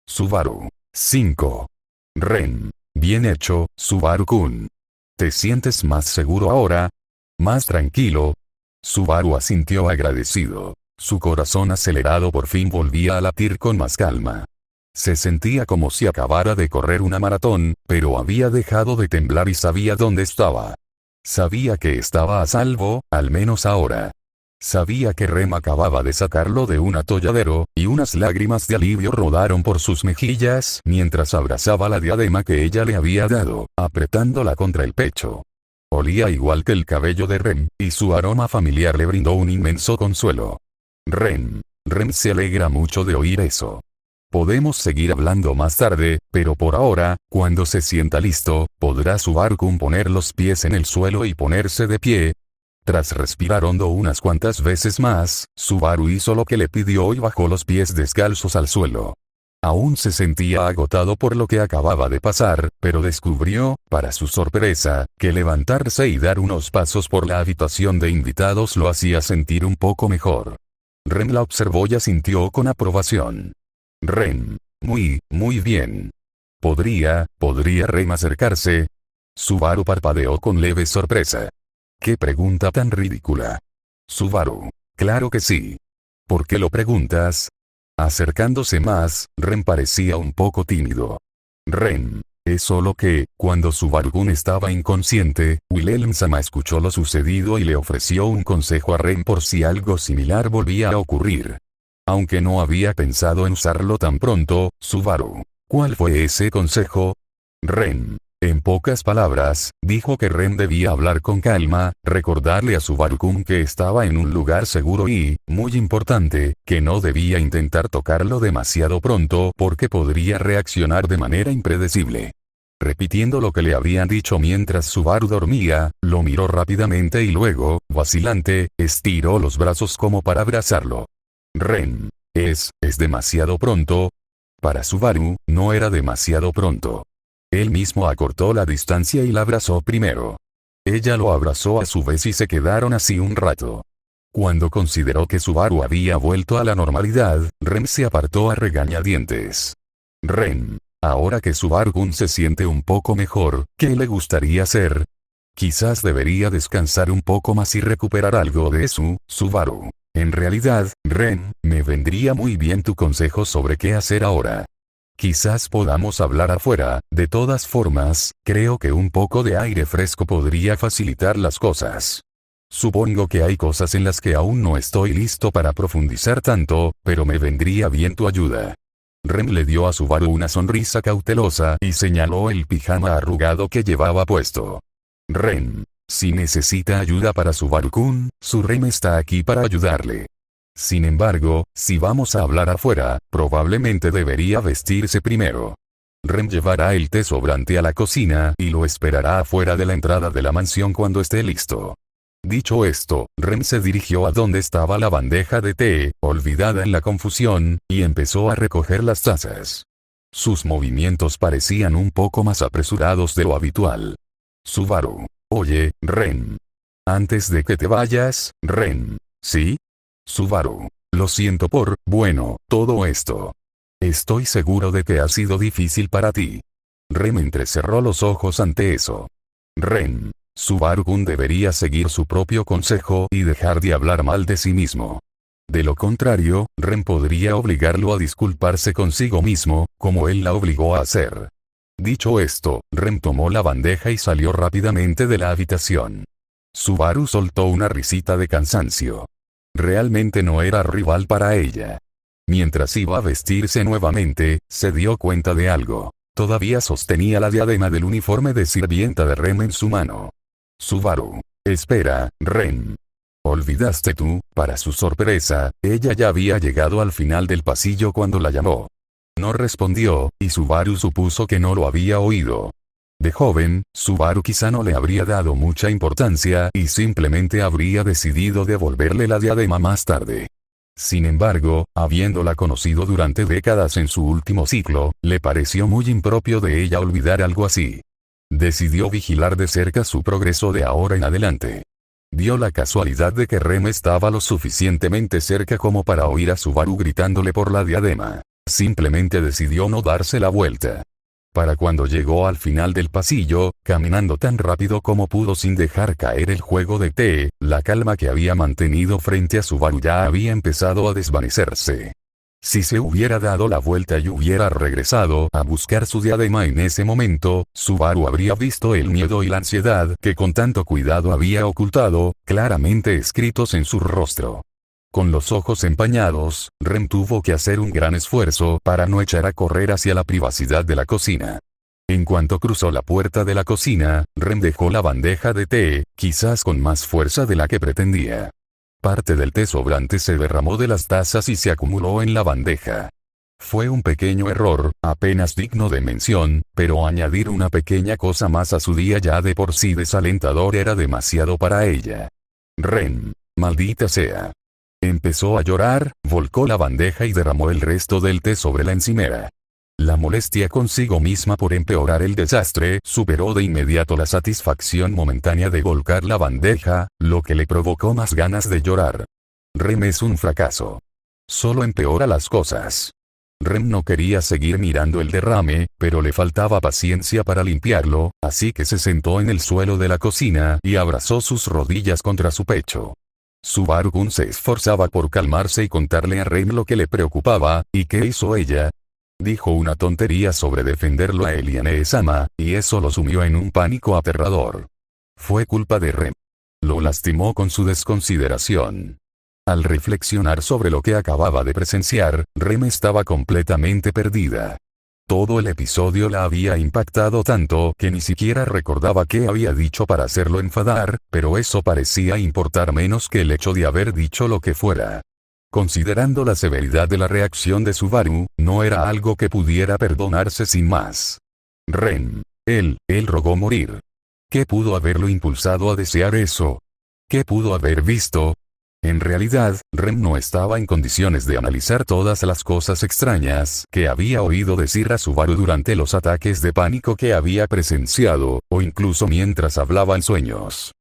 Subaru. 5. Ren. Bien hecho, Subaru-kun. ¿Te sientes más seguro ahora? ¿Más tranquilo? Subaru asintió agradecido. Su corazón acelerado por fin volvía a latir con más calma. Se sentía como si acabara de correr una maratón, pero había dejado de temblar y sabía dónde estaba. Sabía que estaba a salvo, al menos ahora. Sabía que Ren acababa de sacarlo de un atolladero, y unas lágrimas de alivio rodaron por sus mejillas mientras abrazaba la diadema que ella le había dado, apretándola contra el pecho. Olía igual que el cabello de Ren, y su aroma familiar le brindó un inmenso consuelo. Ren se alegra mucho de oír eso. Podemos seguir hablando más tarde, pero por ahora, cuando se sienta listo, podrá Subaru-kun poner los pies en el suelo y ponerse de pie. Tras respirar hondo unas cuantas veces más, Subaru hizo lo que le pidió y bajó los pies descalzos al suelo. Aún se sentía agotado por lo que acababa de pasar, pero descubrió, para su sorpresa, que levantarse y dar unos pasos por la habitación de invitados lo hacía sentir un poco mejor. Ren la observó y asintió con aprobación. Ren. Muy bien. ¿Podría Ren acercarse? Subaru parpadeó con leve sorpresa. ¡Qué pregunta tan ridícula! Subaru. Claro que sí. ¿Por qué lo preguntas? Acercándose más, Ren parecía un poco tímido. Ren. Es solo que, cuando Subaru-kun estaba inconsciente, Wilhelm-sama escuchó lo sucedido y le ofreció un consejo a Ren por si algo similar volvía a ocurrir. Aunque no había pensado en usarlo tan pronto, Subaru. ¿Cuál fue ese consejo? Ren. En pocas palabras, dijo que Ren debía hablar con calma, recordarle a Subaru-kun que estaba en un lugar seguro y, muy importante, que no debía intentar tocarlo demasiado pronto porque podría reaccionar de manera impredecible. Repitiendo lo que le habían dicho mientras Subaru dormía, lo miró rápidamente y luego, vacilante, estiró los brazos como para abrazarlo. Ren. ¿Es demasiado pronto? Para Subaru, no era demasiado pronto. Él mismo acortó la distancia y la abrazó primero. Ella lo abrazó a su vez y se quedaron así un rato. Cuando consideró que Subaru había vuelto a la normalidad, Ren se apartó a regañadientes. Ren. Ahora que Subaru-kun se siente un poco mejor, ¿qué le gustaría hacer? Quizás debería descansar un poco más y recuperar algo de Subaru. En realidad, Ren, me vendría muy bien tu consejo sobre qué hacer ahora. Quizás podamos hablar afuera, de todas formas, creo que un poco de aire fresco podría facilitar las cosas. Supongo que hay cosas en las que aún no estoy listo para profundizar tanto, pero me vendría bien tu ayuda. Ren le dio a Subaru una sonrisa cautelosa y señaló el pijama arrugado que llevaba puesto. Ren. Si necesita ayuda para Subaru-kun, su Ren está aquí para ayudarle. Sin embargo, si vamos a hablar afuera, probablemente debería vestirse primero. Ren llevará el té sobrante a la cocina y lo esperará afuera de la entrada de la mansión cuando esté listo. Dicho esto, Ren se dirigió a donde estaba la bandeja de té, olvidada en la confusión, y empezó a recoger las tazas. Sus movimientos parecían un poco más apresurados de lo habitual. Subaru. Oye, Ren. Antes de que te vayas, Ren. ¿Sí? Subaru. Lo siento por, todo esto. Estoy seguro de que ha sido difícil para ti. Ren entrecerró los ojos ante eso. Ren. Subaru-kun debería seguir su propio consejo y dejar de hablar mal de sí mismo. De lo contrario, Ren podría obligarlo a disculparse consigo mismo, como él la obligó a hacer. Dicho esto, Ren tomó la bandeja y salió rápidamente de la habitación. Subaru soltó una risita de cansancio. Realmente no era rival para ella. Mientras iba a vestirse nuevamente, se dio cuenta de algo. Todavía sostenía la diadema del uniforme de sirvienta de Ren en su mano. Subaru. Espera, Ren. ¿Olvidaste tú? Para su sorpresa, ella ya había llegado al final del pasillo cuando la llamó. No respondió, y Subaru supuso que no lo había oído. De joven, Subaru quizá no le habría dado mucha importancia y simplemente habría decidido devolverle la diadema más tarde. Sin embargo, habiéndola conocido durante décadas en su último ciclo, le pareció muy impropio de ella olvidar algo así. Decidió vigilar de cerca su progreso de ahora en adelante. Dio la casualidad de que Rem estaba lo suficientemente cerca como para oír a Subaru gritándole por la diadema. Simplemente decidió no darse la vuelta. Para cuando llegó al final del pasillo, caminando tan rápido como pudo sin dejar caer el juego de té, la calma que había mantenido frente a Subaru ya había empezado a desvanecerse. Si se hubiera dado la vuelta y hubiera regresado a buscar su diadema en ese momento, Subaru habría visto el miedo y la ansiedad que con tanto cuidado había ocultado, claramente escritos en su rostro. Con los ojos empañados, Rem tuvo que hacer un gran esfuerzo para no echar a correr hacia la privacidad de la cocina. En cuanto cruzó la puerta de la cocina, Rem dejó la bandeja de té, quizás con más fuerza de la que pretendía. Parte del té sobrante se derramó de las tazas y se acumuló en la bandeja. Fue un pequeño error, apenas digno de mención, pero añadir una pequeña cosa más a su día ya de por sí desalentador era demasiado para ella. Rem, maldita sea. Empezó a llorar, volcó la bandeja y derramó el resto del té sobre la encimera. La molestia consigo misma por empeorar el desastre superó de inmediato la satisfacción momentánea de volcar la bandeja, lo que le provocó más ganas de llorar. Rem es un fracaso. Solo empeora las cosas. Rem no quería seguir mirando el derrame, pero le faltaba paciencia para limpiarlo, así que se sentó en el suelo de la cocina y abrazó sus rodillas contra su pecho. Subaru-kun se esforzaba por calmarse y contarle a Rem lo que le preocupaba. ¿Y qué hizo ella? Dijo una tontería sobre defenderlo a Eliane-sama, y eso lo sumió en un pánico aterrador. Fue culpa de Rem. Lo lastimó con su desconsideración. Al reflexionar sobre lo que acababa de presenciar, Rem estaba completamente perdida. Todo el episodio la había impactado tanto que ni siquiera recordaba qué había dicho para hacerlo enfadar, pero eso parecía importar menos que el hecho de haber dicho lo que fuera. Considerando la severidad de la reacción de Subaru, no era algo que pudiera perdonarse sin más. Rem. Él rogó morir. ¿Qué pudo haberlo impulsado a desear eso? ¿Qué pudo haber visto? En realidad, Rem no estaba en condiciones de analizar todas las cosas extrañas que había oído decir a Subaru durante los ataques de pánico que había presenciado, o incluso mientras hablaba en sueños.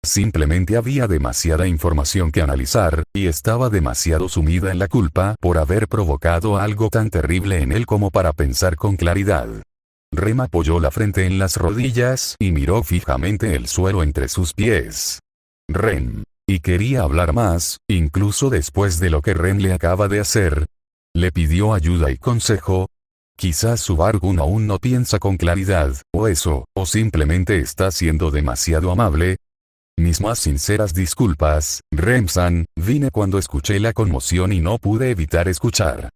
Simplemente había demasiada información que analizar, y estaba demasiado sumida en la culpa por haber provocado algo tan terrible en él como para pensar con claridad. Rem apoyó la frente en las rodillas y miró fijamente el suelo entre sus pies. Rem. Y quería hablar más, incluso después de lo que Rem le acaba de hacer. Le pidió ayuda y consejo. Quizás Subaru-kun aún no piensa con claridad, o simplemente está siendo demasiado amable. Mis más sinceras disculpas, Rem-san, vine cuando escuché la conmoción y no pude evitar escuchar.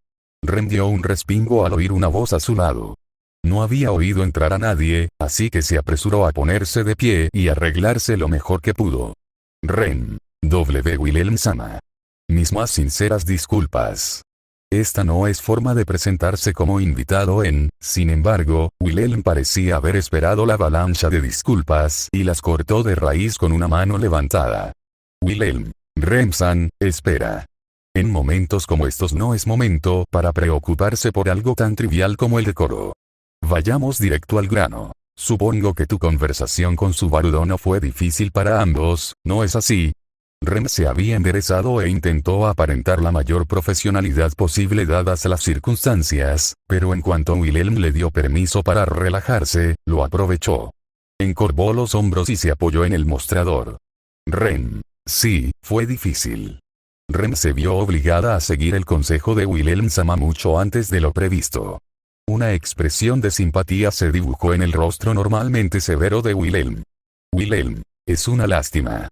Rem dio un respingo al oír una voz a su lado. No había oído entrar a nadie, así que se apresuró a ponerse de pie y arreglarse lo mejor que pudo. Rem. W. Wilhelm-sama. Mis más sinceras disculpas. Esta no es forma de presentarse como invitado sin embargo, Wilhelm parecía haber esperado la avalancha de disculpas y las cortó de raíz con una mano levantada. Wilhelm. Rem-san, espera. En momentos como estos no es momento para preocuparse por algo tan trivial como el decoro. Vayamos directo al grano. Supongo que tu conversación con Subaru no fue difícil para ambos, ¿no es así? Rem se había enderezado e intentó aparentar la mayor profesionalidad posible dadas las circunstancias, pero en cuanto Wilhelm le dio permiso para relajarse, lo aprovechó. Encorvó los hombros y se apoyó en el mostrador. Rem. Sí, fue difícil. Rem se vio obligada a seguir el consejo de Wilhelm-sama mucho antes de lo previsto. Una expresión de simpatía se dibujó en el rostro normalmente severo de Wilhelm. Wilhelm. Es una lástima.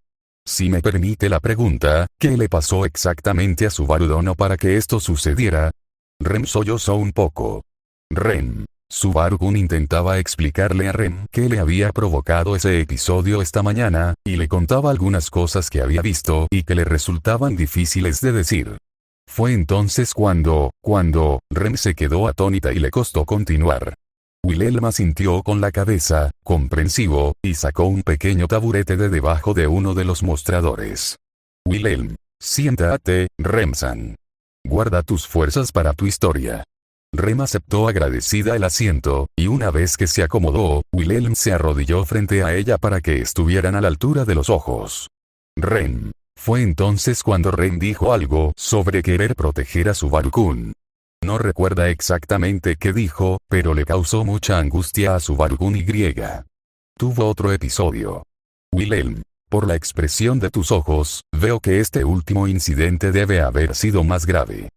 Si me permite la pregunta, ¿qué le pasó exactamente a Subaru para que esto sucediera? Rem sollozó un poco. Rem. Subaru-kun intentaba explicarle a Rem qué le había provocado ese episodio esta mañana, y le contaba algunas cosas que había visto y que le resultaban difíciles de decir. Fue entonces cuando Rem se quedó atónita y le costó continuar. Wilhelm asintió con la cabeza, comprensivo, y sacó un pequeño taburete de debajo de uno de los mostradores. Wilhelm. Siéntate, Rem-san. Guarda tus fuerzas para tu historia. Rem aceptó agradecida el asiento, y una vez que se acomodó, Wilhelm se arrodilló frente a ella para que estuvieran a la altura de los ojos. Rem. Fue entonces cuando Rem dijo algo sobre querer proteger a Subaru-kun. No recuerda exactamente qué dijo, pero le causó mucha angustia a Subaru-kun y. Tuvo otro episodio. Wilhelm. Por la expresión de tus ojos, veo que este último incidente debe haber sido más grave.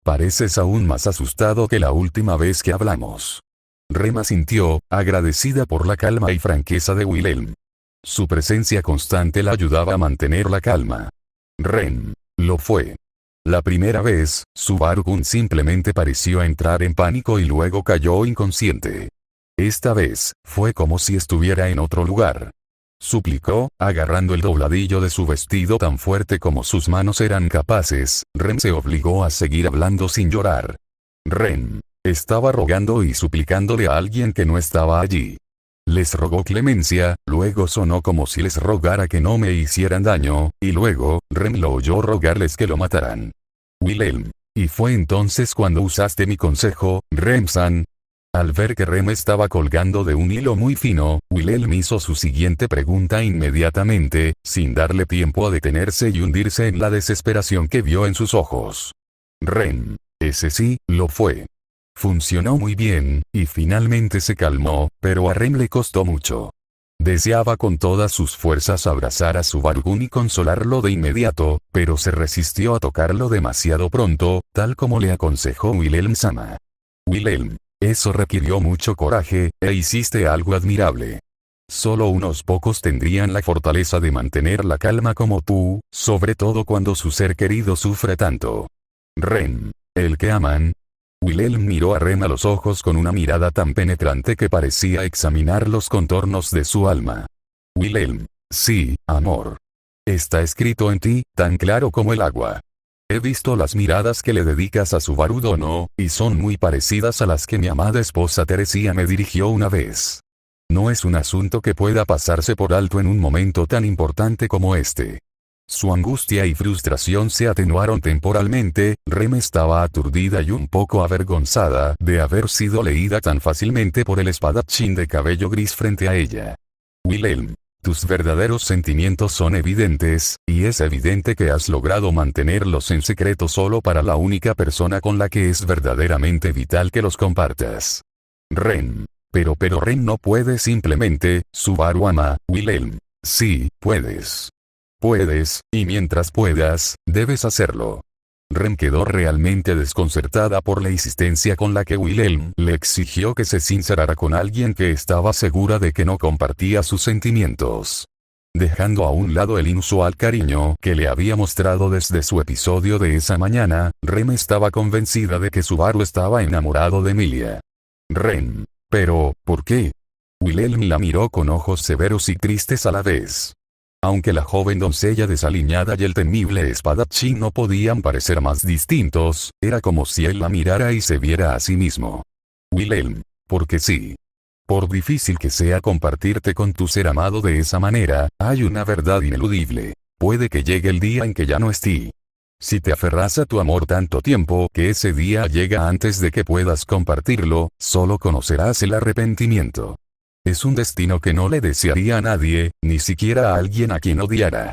Pareces aún más asustado que la última vez que hablamos. Rem asintió, agradecida por la calma y franqueza de Wilhelm. Su presencia constante la ayudaba a mantener la calma. Rem. Lo fue. La primera vez, Subaru-kun simplemente pareció entrar en pánico y luego cayó inconsciente. Esta vez, fue como si estuviera en otro lugar. Suplicó, agarrando el dobladillo de su vestido tan fuerte como sus manos eran capaces. Rem se obligó a seguir hablando sin llorar. Rem. Estaba rogando y suplicándole a alguien que no estaba allí. Les rogó clemencia, luego sonó como si les rogara que no me hicieran daño, y luego, Rem lo oyó rogarles que lo mataran. Wilhelm. Y fue entonces cuando usaste mi consejo, Rem-san. Al ver que Rem estaba colgando de un hilo muy fino, Wilhelm hizo su siguiente pregunta inmediatamente, sin darle tiempo a detenerse y hundirse en la desesperación que vio en sus ojos. Rem. Ese sí, lo fue. Funcionó muy bien, y finalmente se calmó, pero a Rem le costó mucho. Deseaba con todas sus fuerzas abrazar a Subaru-kun y consolarlo de inmediato, pero se resistió a tocarlo demasiado pronto, tal como le aconsejó Wilhelm-sama. Wilhelm. Eso requirió mucho coraje, e hiciste algo admirable. Solo unos pocos tendrían la fortaleza de mantener la calma como tú, sobre todo cuando su ser querido sufre tanto. Rem. ¿El que aman? Wilhelm miró a Rem a los ojos con una mirada tan penetrante que parecía examinar los contornos de su alma. Wilhelm. Sí, amor. Está escrito en ti, tan claro como el agua. He visto las miradas que le dedicas a Subaru Dono, y son muy parecidas a las que mi amada esposa Teresia me dirigió una vez. No es un asunto que pueda pasarse por alto en un momento tan importante como este. Su angustia y frustración se atenuaron temporalmente. Rem estaba aturdida y un poco avergonzada de haber sido leída tan fácilmente por el espadachín de cabello gris frente a ella. Wilhelm. Tus verdaderos sentimientos son evidentes, y es evidente que has logrado mantenerlos en secreto solo para la única persona con la que es verdaderamente vital que los compartas. Rem. Pero Rem no puede simplemente. Subaru ama, Wilhelm. Sí, puedes. Puedes, y mientras puedas, debes hacerlo. Rem quedó realmente desconcertada por la insistencia con la que Wilhelm le exigió que se sincerara con alguien que estaba segura de que no compartía sus sentimientos. Dejando a un lado el inusual cariño que le había mostrado desde su episodio de esa mañana, Rem estaba convencida de que Subaru estaba enamorado de Emilia. Rem. Pero, ¿por qué? Wilhelm la miró con ojos severos y tristes a la vez. Aunque la joven doncella desaliñada y el temible espadachín no podían parecer más distintos, era como si él la mirara y se viera a sí mismo. Wilhelm. Porque sí. Por difícil que sea compartirte con tu ser amado de esa manera, hay una verdad ineludible. Puede que llegue el día en que ya no esté. Si te aferras a tu amor tanto tiempo que ese día llega antes de que puedas compartirlo, solo conocerás el arrepentimiento. Es un destino que no le desearía a nadie, ni siquiera a alguien a quien odiara.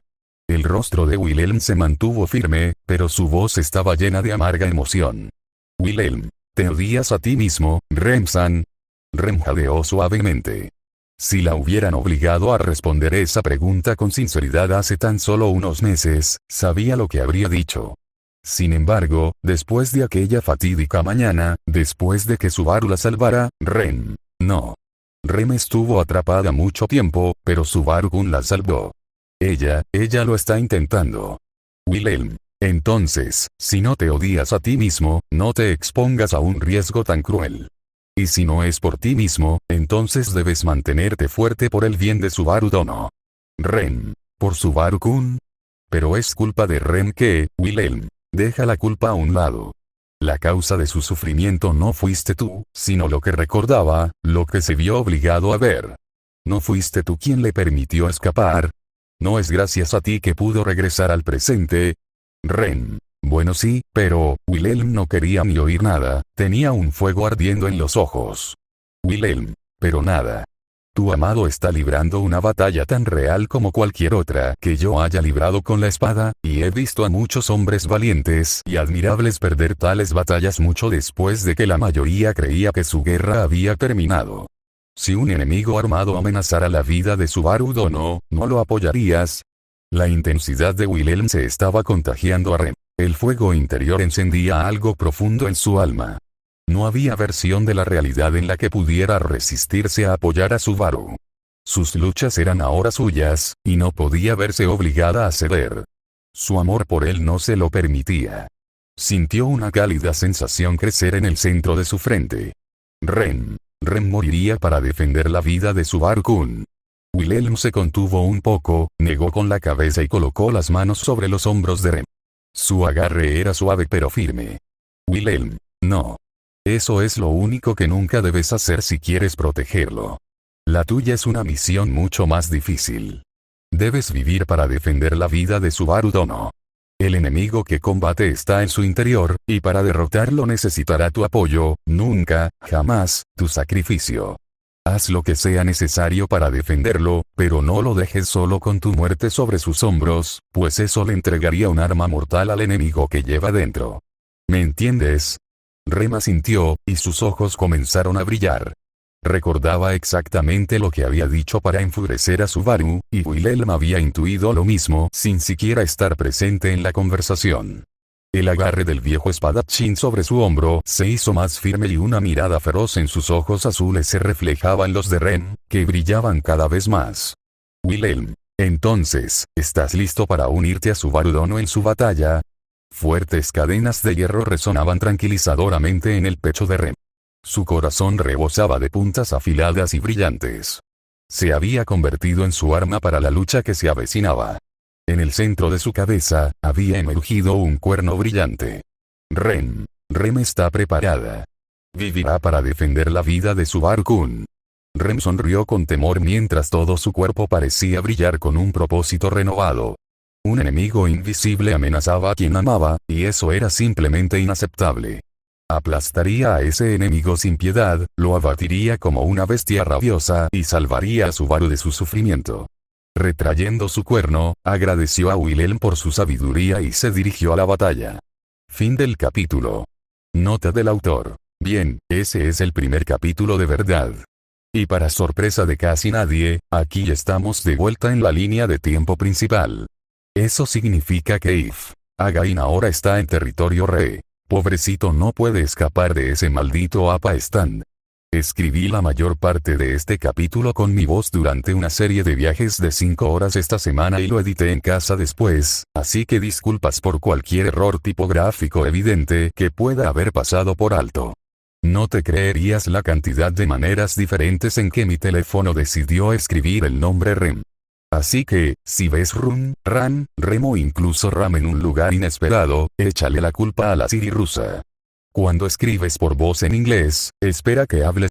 El rostro de Wilhelm se mantuvo firme, pero su voz estaba llena de amarga emoción. Wilhelm. ¿Te odias a ti mismo, Rem-san? Rem jadeó suavemente. Si la hubieran obligado a responder esa pregunta con sinceridad hace tan solo unos meses, sabía lo que habría dicho. Sin embargo, después de aquella fatídica mañana, después de que Subaru la salvara, Rem. No. Rem estuvo atrapada mucho tiempo, pero Subaru-kun la salvó. Ella lo está intentando. Wilhelm. Entonces, si no te odias a ti mismo, no te expongas a un riesgo tan cruel. Y si no es por ti mismo, entonces debes mantenerte fuerte por el bien de Subaru Dono. Rem. ¿Por Subaru-kun? Pero es culpa de Rem que, Wilhelm. Deja la culpa a un lado. La causa de su sufrimiento no fuiste tú, sino lo que recordaba, lo que se vio obligado a ver. No fuiste tú quien le permitió escapar. No es gracias a ti que pudo regresar al presente. Rem. Bueno sí, pero, Wilhelm no quería ni oír nada, tenía un fuego ardiendo en los ojos. Wilhelm. Pero nada. Tu amado está librando una batalla tan real como cualquier otra que yo haya librado con la espada, y he visto a muchos hombres valientes y admirables perder tales batallas mucho después de que la mayoría creía que su guerra había terminado. Si un enemigo armado amenazara la vida de Subaru Dono, ¿no lo apoyarías? La intensidad de Wilhelm se estaba contagiando a Rem. El fuego interior encendía algo profundo en su alma. No había versión de la realidad en la que pudiera resistirse a apoyar a Subaru. Sus luchas eran ahora suyas, y no podía verse obligada a ceder. Su amor por él no se lo permitía. Sintió una cálida sensación crecer en el centro de su frente. Rem moriría para defender la vida de Subaru-kun. Wilhelm se contuvo un poco, negó con la cabeza y colocó las manos sobre los hombros de Rem. Su agarre era suave pero firme. Wilhelm, no. Eso es lo único que nunca debes hacer si quieres protegerlo. La tuya es una misión mucho más difícil. Debes vivir para defender la vida de Subaru Dono. El enemigo que combate está en su interior, y para derrotarlo necesitará tu apoyo, nunca, jamás, tu sacrificio. Haz lo que sea necesario para defenderlo, pero no lo dejes solo con tu muerte sobre sus hombros, pues eso le entregaría un arma mortal al enemigo que lleva dentro. ¿Me entiendes? Rem asintió, y sus ojos comenzaron a brillar. Recordaba exactamente lo que había dicho para enfurecer a Subaru, y Wilhelm había intuido lo mismo sin siquiera estar presente en la conversación. El agarre del viejo espadachín sobre su hombro se hizo más firme y una mirada feroz en sus ojos azules se reflejaba en los de Rem, que brillaban cada vez más. Wilhelm, entonces, ¿estás listo para unirte a Subaru Dono en su batalla? Fuertes cadenas de hierro resonaban tranquilizadoramente en el pecho de Rem. Su corazón rebosaba de puntas afiladas y brillantes. Se había convertido en su arma para la lucha que se avecinaba. En el centro de su cabeza, había emergido un cuerno brillante. Rem está preparada. Vivirá para defender la vida de Subaru-kun. Rem sonrió con temor mientras todo su cuerpo parecía brillar con un propósito renovado. Un enemigo invisible amenazaba a quien amaba, y eso era simplemente inaceptable. Aplastaría a ese enemigo sin piedad, lo abatiría como una bestia rabiosa y salvaría a Subaru de su sufrimiento. Retrayendo su cuerno, agradeció a Wilhelm por su sabiduría y se dirigió a la batalla. Fin del capítulo. Nota del autor. Bien, ese es el primer capítulo de verdad. Y para sorpresa de casi nadie, aquí estamos de vuelta en la línea de tiempo principal. Eso significa que Again ahora está en territorio Re. Pobrecito no puede escapar de ese maldito APA stand. Escribí la mayor parte de este capítulo con mi voz durante una serie de viajes de 5 horas esta semana y lo edité en casa después, así que disculpas por cualquier error tipográfico evidente que pueda haber pasado por alto. No te creerías la cantidad de maneras diferentes en que mi teléfono decidió escribir el nombre Rem. Así que, si ves Ran, Rem o incluso Ram en un lugar inesperado, échale la culpa a la Siri rusa. Cuando escribes por voz en inglés, espera que hables